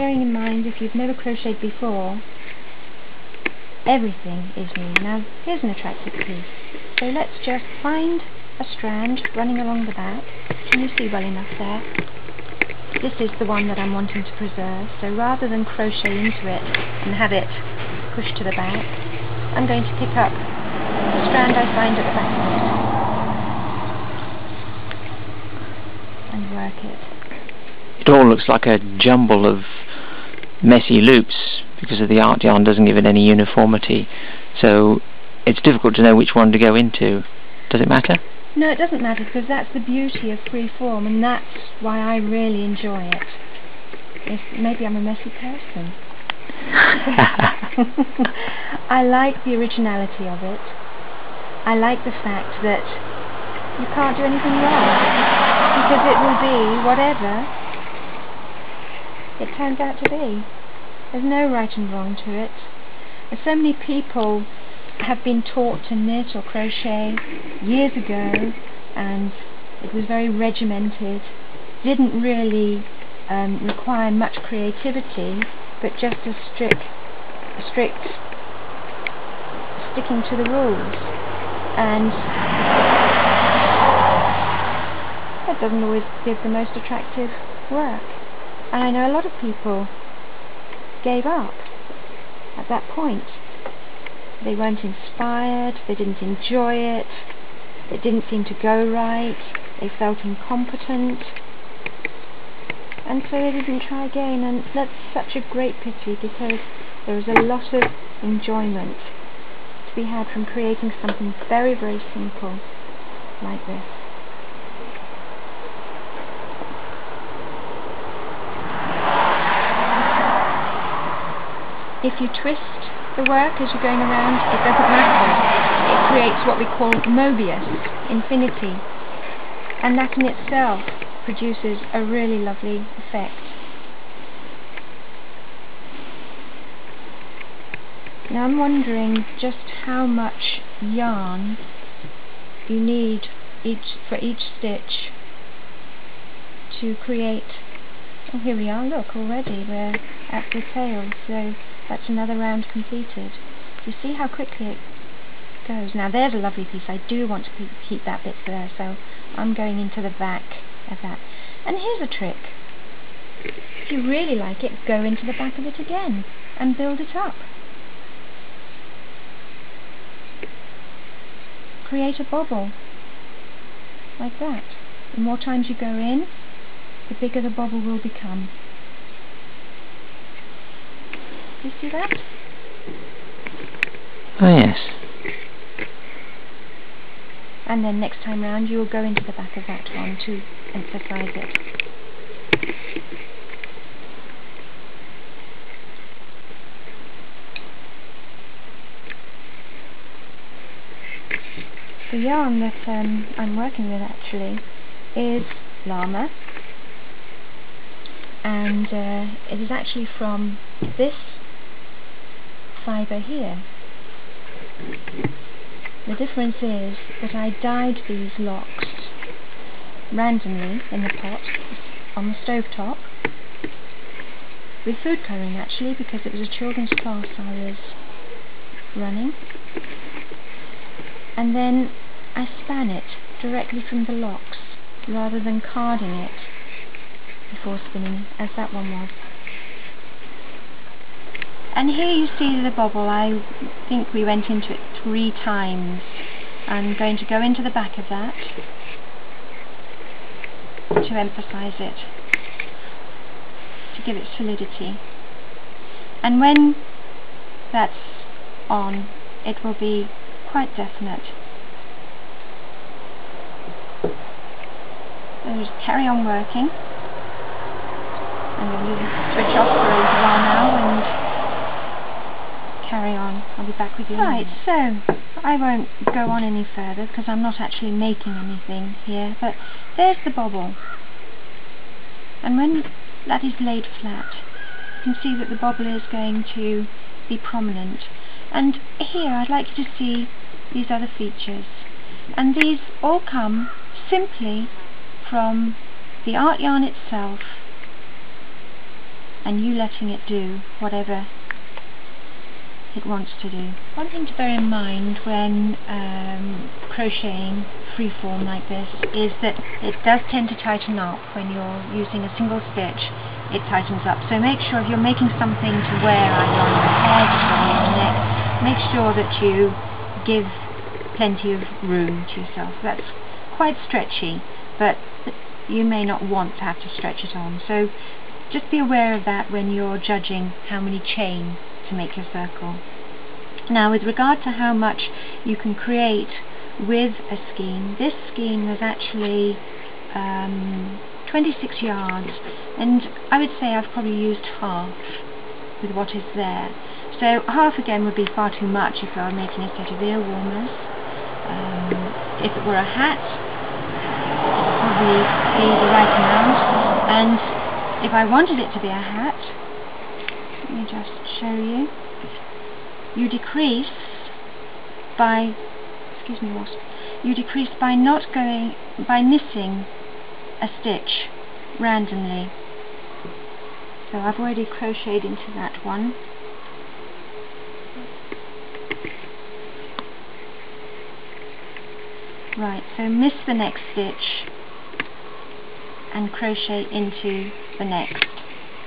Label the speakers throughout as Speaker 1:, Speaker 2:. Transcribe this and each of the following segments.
Speaker 1: bearing in mind, if you've never crocheted before, everything is new. Now here's an attractive piece. So let's just find a strand running along the back. Can you see well enough there? This is the one that I'm wanting to preserve, so rather than crochet into it and have it pushed to the back, I'm going to pick up the strand I find at the back of it and work it.
Speaker 2: It all looks like a jumble of messy loops because of the art yarn doesn't give it any uniformity, so it's difficult to know which one to go into. Does it matter?
Speaker 1: No, it doesn't matter, because that's the beauty of freeform, and that's why I really enjoy it. Maybe I'm a messy person. I like the originality of it. I like the fact that you can't do anything wrong, because it will be whatever it turns out to be. There's no right and wrong to it. There's so many people have been taught to knit or crochet years ago, and it was very regimented, didn't really require much creativity, but just a strict sticking to the rules, and that doesn't always give the most attractive work. And I know a lot of people gave up at that point. They weren't inspired, they didn't enjoy it, it didn't seem to go right, they felt incompetent, and so they didn't try again. And that's such a great pity, because there is a lot of enjoyment to be had from creating something very, very simple like this. If you twist the work as you're going around, it doesn't matter. It creates what we call Mobius, infinity, and that in itself produces a really lovely effect. Now I'm wondering just how much yarn you need for each stitch to create. Oh, here we are, look, already we're at the tail, so that's another round completed. You see how quickly it goes. Now there's a lovely piece. I do want to keep that bit there, so I'm going into the back of that. And here's a trick. If you really like it, go into the back of it again and build it up. Create a bobble like that. The more times you go in, the bigger the bobble will become. Do you see that?
Speaker 2: Oh yes.
Speaker 1: And then next time round you will go into the back of that one to emphasize it. The yarn that I'm working with actually is llama, and it is actually from this fibre here. The difference is that I dyed these locks randomly in the pot on the stove top with food colouring, actually, because it was a children's class I was running, and then I span it directly from the locks rather than carding it before spinning, as that one was. And here you see the bobble. I think we went into it 3 times. I'm going to go into the back of that to emphasize it, to give it solidity. And when that's on, it will be quite definite. So just carry on working. I'm going to switch off for a little while now and carry on. I'll be back with you. Right, so I won't go on any further because I'm not actually making anything here, but there's the bobble. And when that is laid flat, you can see that the bobble is going to be prominent. And here I'd like you to see these other features. And these all come simply from the art yarn itself, and you letting it do whatever it wants to do. One thing to bear in mind when crocheting freeform like this is that it does tend to tighten up when you're using a single stitch. It tightens up, so make sure if you're making something to wear either on your head or on your neck, make sure that you give plenty of room to yourself. That's quite stretchy, but you may not want to have to stretch it on, so just be aware of that when you're judging how many chain to make your circle. Now, with regard to how much you can create with a skein, this skein was actually 26 yards, and I would say I've probably used half with what is there. So half again would be far too much if I were making a set of ear warmers. If it were a hat, it would probably be the right amount, and if I wanted it to be a hat, let me just show you. You decrease by, excuse me, wasp. You decrease by by missing a stitch randomly. So I've already crocheted into that one. Right, so miss the next stitch and crochet into the next,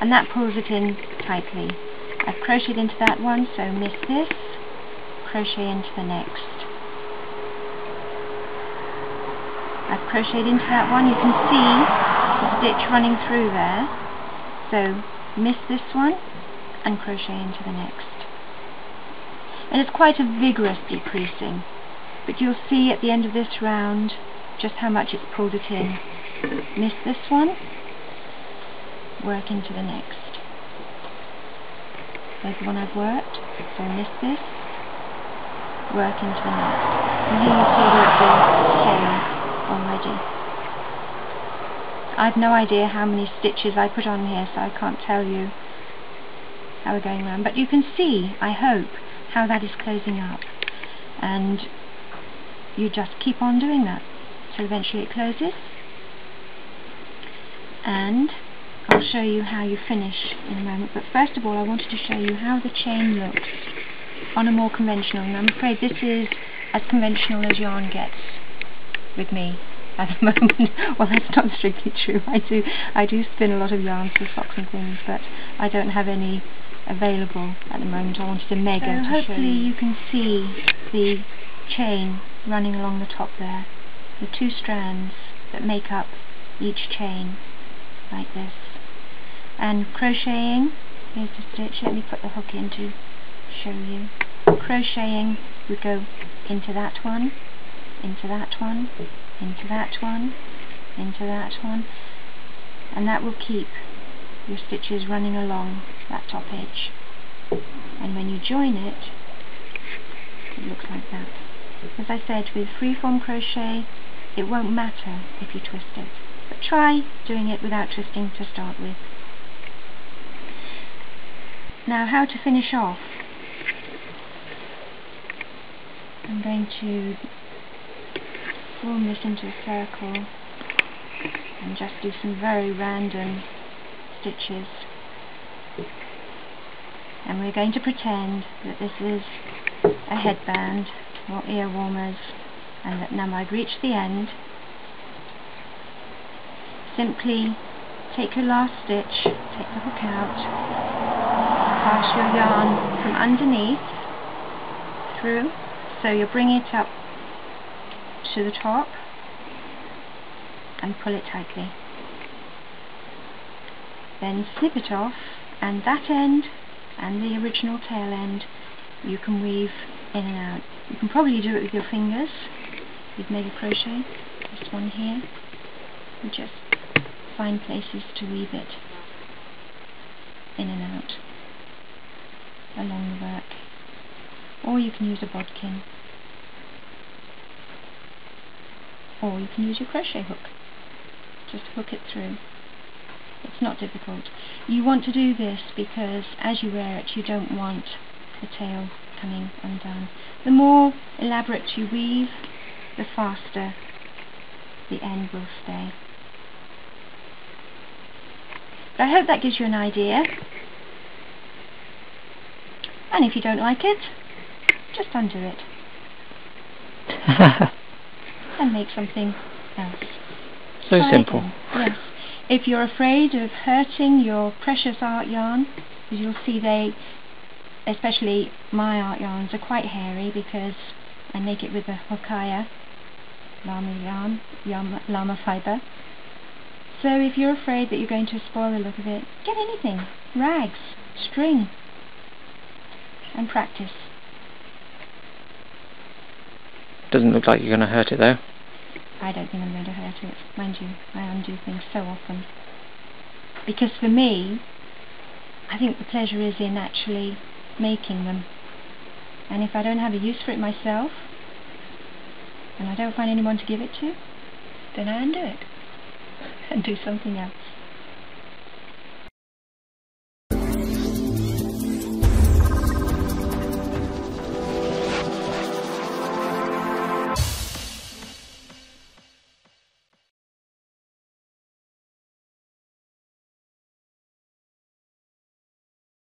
Speaker 1: and that pulls it in tightly. I've crocheted into that one, so miss this, crochet into the next. I've crocheted into that one, you can see the stitch running through there, so miss this one and crochet into the next. And it's quite a vigorous decreasing, but you'll see at the end of this round just how much it's pulled it in. Miss this one, work into the next. There's the one I've worked, so miss this, work into the next. And here you see the tail already. I've no idea how many stitches I put on here, so I can't tell you how we're going around, but you can see, I hope, how that is closing up, and you just keep on doing that so eventually it closes. And I'll show you how you finish in a moment, but first of all I wanted to show you how the chain looks on a more conventional, and I'm afraid this is as conventional as yarn gets with me at the moment. Well, that's not strictly true. I do spin a lot of yarns for socks and things, but I don't have any available at the moment. I wanted a Mega to show you. Hopefully you can see the chain running along the top there, the two strands that make up each chain, like this. And crocheting, here's the stitch, let me put the hook in to show you. Crocheting would go into that one, into that one, into that one, into that one, and that will keep your stitches running along that top edge. And when you join it, it looks like that. As I said, with freeform crochet, it won't matter if you twist it, but try doing it without twisting to start with. Now, how to finish off? I'm going to form this into a circle and just do some very random stitches, and we're going to pretend that this is a headband or ear warmers, and that now I've reached the end. Simply take your last stitch, take the hook out, pass your yarn from underneath through, so you'll bring it up to the top and pull it tightly. Then snip it off, and that end and the original tail end you can weave in and out. You can probably do it with your fingers with Mega Crochet. This one here, you just find places to weave it in and out along the work, or you can use a bodkin, or you can use your crochet hook. Just hook it through. It's not difficult. You want to do this because as you wear it you don't want the tail coming undone. The more elaborate you weave, the faster the end will stay. But I hope that gives you an idea. And if you don't like it, just undo it. And make something else.
Speaker 2: So
Speaker 1: Try
Speaker 2: simple.
Speaker 1: again. Yes. If you're afraid of hurting your precious art yarn, as you'll see especially my art yarns, are quite hairy because I make it with the Hokkaiya llama fibre. So if you're afraid that you're going to spoil the look of it, get anything, rags, string, and practice.
Speaker 2: Doesn't look like you're going to hurt it though.
Speaker 1: I don't think I'm going to hurt it. Mind you, I undo things so often. Because for me, I think the pleasure is in actually making them. And if I don't have a use for it myself, and I don't find anyone to give it to, then I undo it and do something else.